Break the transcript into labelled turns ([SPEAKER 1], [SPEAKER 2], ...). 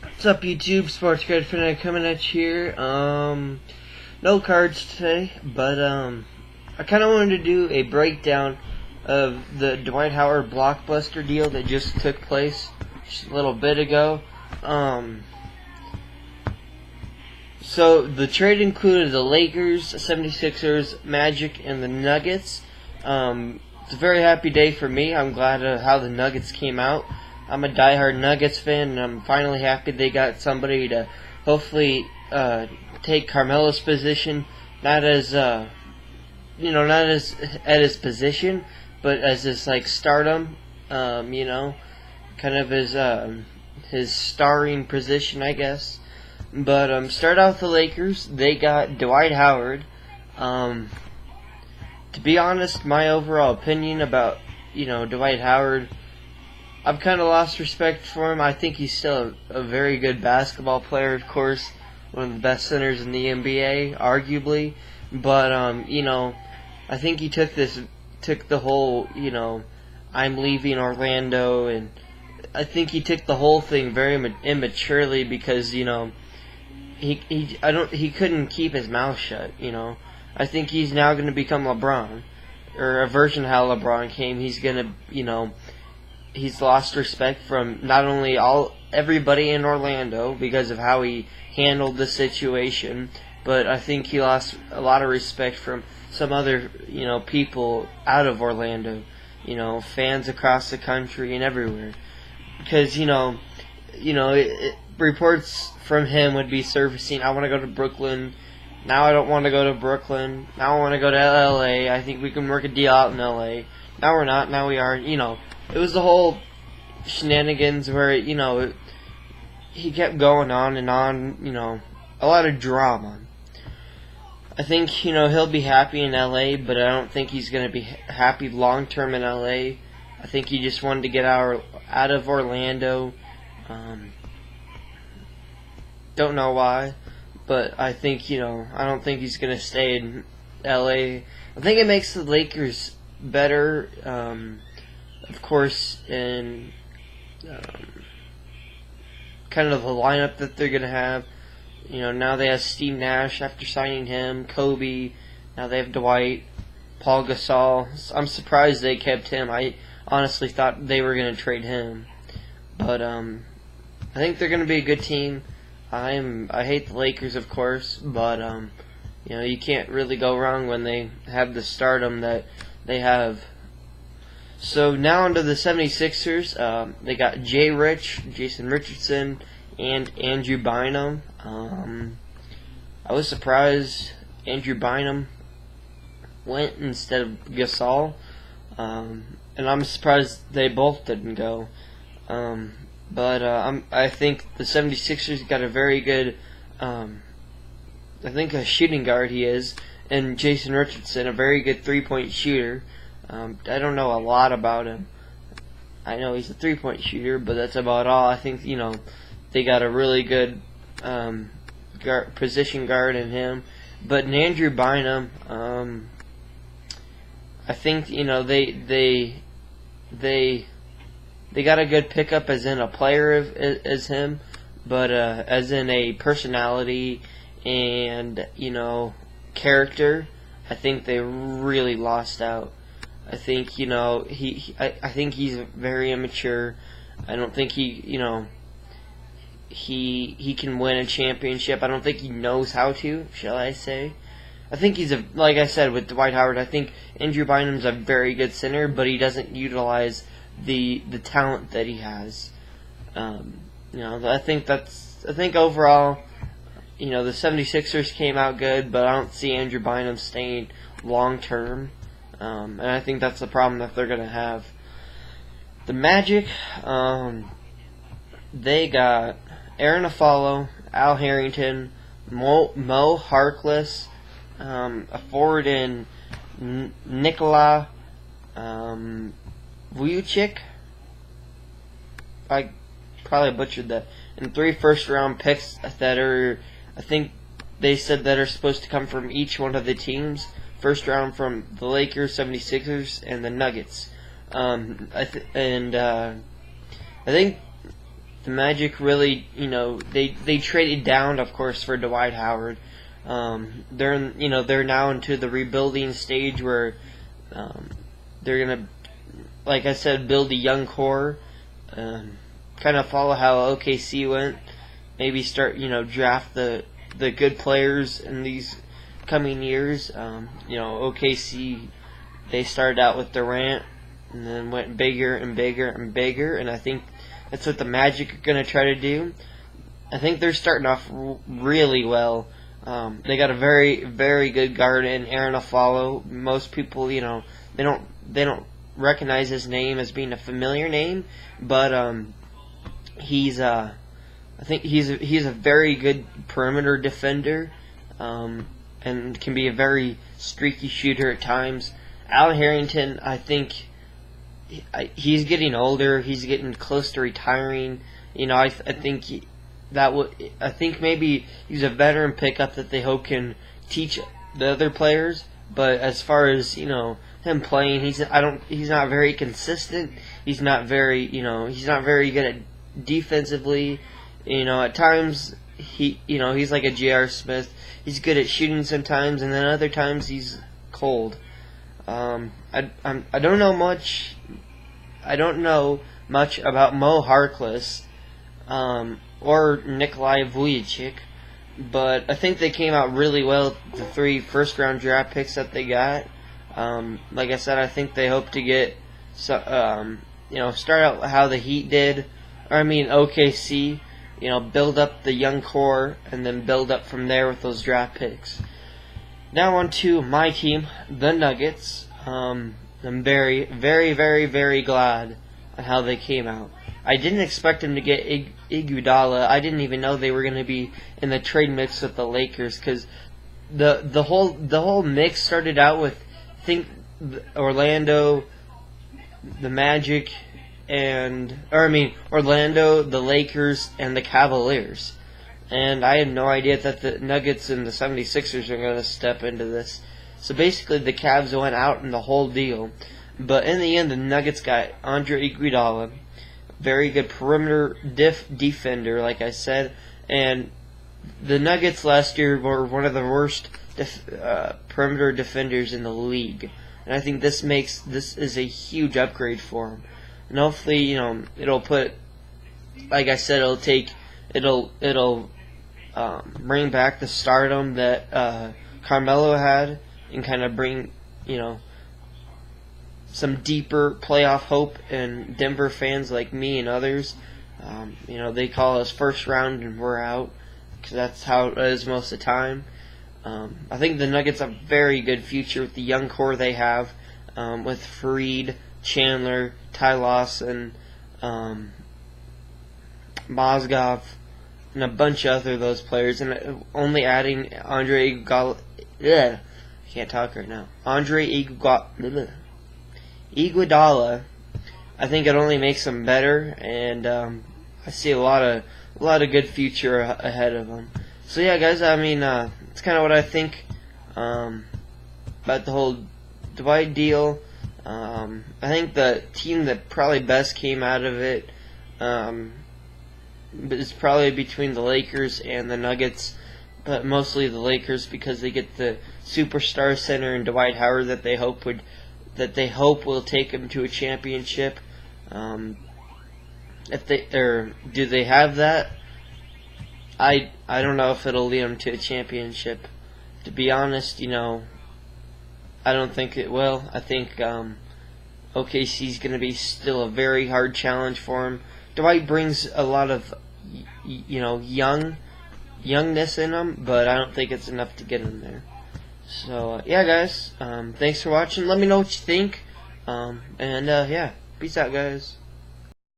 [SPEAKER 1] What's up, YouTube? Sports Grad Fanatic coming at you here. No cards today, but I kind of wanted to do a breakdown of the Dwight Howard Blockbuster deal that just took place just a little bit ago. So the trade included the Lakers, 76ers, Magic, and the Nuggets. It's a very happy day for me. I'm glad of how the Nuggets came out. I'm a diehard Nuggets fan, and I'm finally happy they got somebody to hopefully take Carmelo's position, not as at his position, but as his stardom, kind of his starring position, I guess. But start out with the Lakers. They got Dwight Howard. To be honest, my overall opinion about Dwight Howard, I've kind of lost respect for him. I think he's still a very good basketball player, of course, one of the best centers in the NBA, arguably. But I think he took the whole I'm leaving Orlando, and I think he took the whole thing very immaturely because he couldn't keep his mouth shut. I think he's now going to become LeBron, or a version of how LeBron came. He's going to he's lost respect from not only everybody in Orlando because of how he handled the situation, but I think he lost a lot of respect from some other people out of Orlando, fans across the country and everywhere, because reports from him would be surfacing. I want to go to Brooklyn. Now I don't want to go to Brooklyn. Now I want to go to LA. I think we can work a deal out in LA. Now we're not. Now we are. It was the whole shenanigans where, he kept going on and on, a lot of drama. I think, he'll be happy in LA, but I don't think he's going to be happy long term in LA. I think he just wanted to get out of Orlando. Don't know why, but I think, I don't think he's going to stay in LA. I think it makes the Lakers better, of course, in kind of the lineup that they're going to have. Now they have Steve Nash after signing him, Kobe, now they have Dwight, Paul Gasol. I'm surprised they kept him. I honestly thought they were going to trade him. But I think they're going to be a good team. I hate the Lakers, of course, but you can't really go wrong when they have the stardom that they have. So now onto the 76ers. They got Jay Rich, Jason Richardson, and Andrew Bynum. I was surprised Andrew Bynum went instead of Gasol. And I'm surprised they both didn't go. I think the 76ers got a very good, I think a shooting guard he is, and Jason Richardson, a very good three-point shooter. I don't know a lot about him. I know he's a three-point shooter, but that's about all. I think, they got a really good position guard in him. But in Andrew Bynum, I think, they got a good pickup as in a player as him, but as in a personality and, character, I think they really lost out. I think I think he's very immature. I don't think he can win a championship. I don't think he knows how to, shall I say. I think he's like I said with Dwight Howard, I think Andrew Bynum's a very good center, but he doesn't utilize the talent that he has. I think overall, the 76ers came out good, but I don't see Andrew Bynum staying long term. And I think that's the problem that they're going to have. The Magic, they got Aaron Aflalo, Al Harrington, Mo Harkless, a forward in Nikola Vujic. I probably butchered that. And 3 first-round picks that are, I think they said that are supposed to come from each one of the teams. First round from the Lakers, 76ers, and the Nuggets. I think the Magic really, they traded down, of course, for Dwight Howard. They're now into the rebuilding stage where they're gonna, like I said, build a young core, kind of follow how OKC went. Maybe start, draft the good players in these coming years. OKC, they started out with Durant and then went bigger and bigger and bigger, and I think that's what the Magic are going to try to do. I think they're starting off really well. They got a very, very good guard in Aaron Aflalo. Most people, they don't recognize his name as being a familiar name, but I think he's a very good perimeter defender, and can be a very streaky shooter at times. Al Harrington, I think he's getting older. He's getting close to retiring. I think maybe he's a veteran pickup that they hope can teach the other players. But as far as him playing, he's not very consistent. He's not very good at defensively. At times he's like a J.R. Smith. He's good at shooting sometimes, and then other times he's cold. I don't know much. I don't know much about Mo Harkless or Nikolai Vujicic, but I think they came out really well. The 3 first-round draft picks that they got. Like I said, I think they hope to get start out how the Heat did. OKC. Build up the young core and then build up from there with those draft picks. Now on to my team, the Nuggets. I'm very, very, very, very glad on how they came out. I didn't expect them to get Iguodala. I didn't even know they were going to be in the trade mix with the Lakers, because the whole mix started out with Orlando, the Magic, Orlando, the Lakers, and the Cavaliers. And I had no idea that the Nuggets and the 76ers are going to step into this. So basically the Cavs went out in the whole deal. But in the end, the Nuggets got Andre Iguodala, very good perimeter defender, like I said. And the Nuggets last year were one of the worst perimeter defenders in the league. And I think this is a huge upgrade for them. And hopefully, it'll put, like I said, it'll bring back the stardom that Carmelo had, and kind of bring, some deeper playoff hope in Denver fans like me and others. They call us first round and we're out, because that's how it is most of the time. I think the Nuggets have a very good future with the young core they have, with Fareed, Chandler, Ty Lawson, Mozgov, and a bunch of those players, and only adding Andre Iguodala. I can't talk right now. Andre Iguodala, I think it only makes them better, and I see a lot of good future ahead of them. So yeah, guys, it's kind of what I think about the whole Dwight deal. I think the team that probably best came out of it is probably between the Lakers and the Nuggets, but mostly the Lakers, because they get the superstar center in Dwight Howard that they hope will take them to a championship. Do they have that? I don't know if it'll lead them to a championship. To be honest, I don't think it will. I think OKC is going to be still a very hard challenge for him. Dwight brings a lot of youngness in him, but I don't think it's enough to get him there. So yeah, guys, thanks for watching. Let me know what you think, and peace out, guys.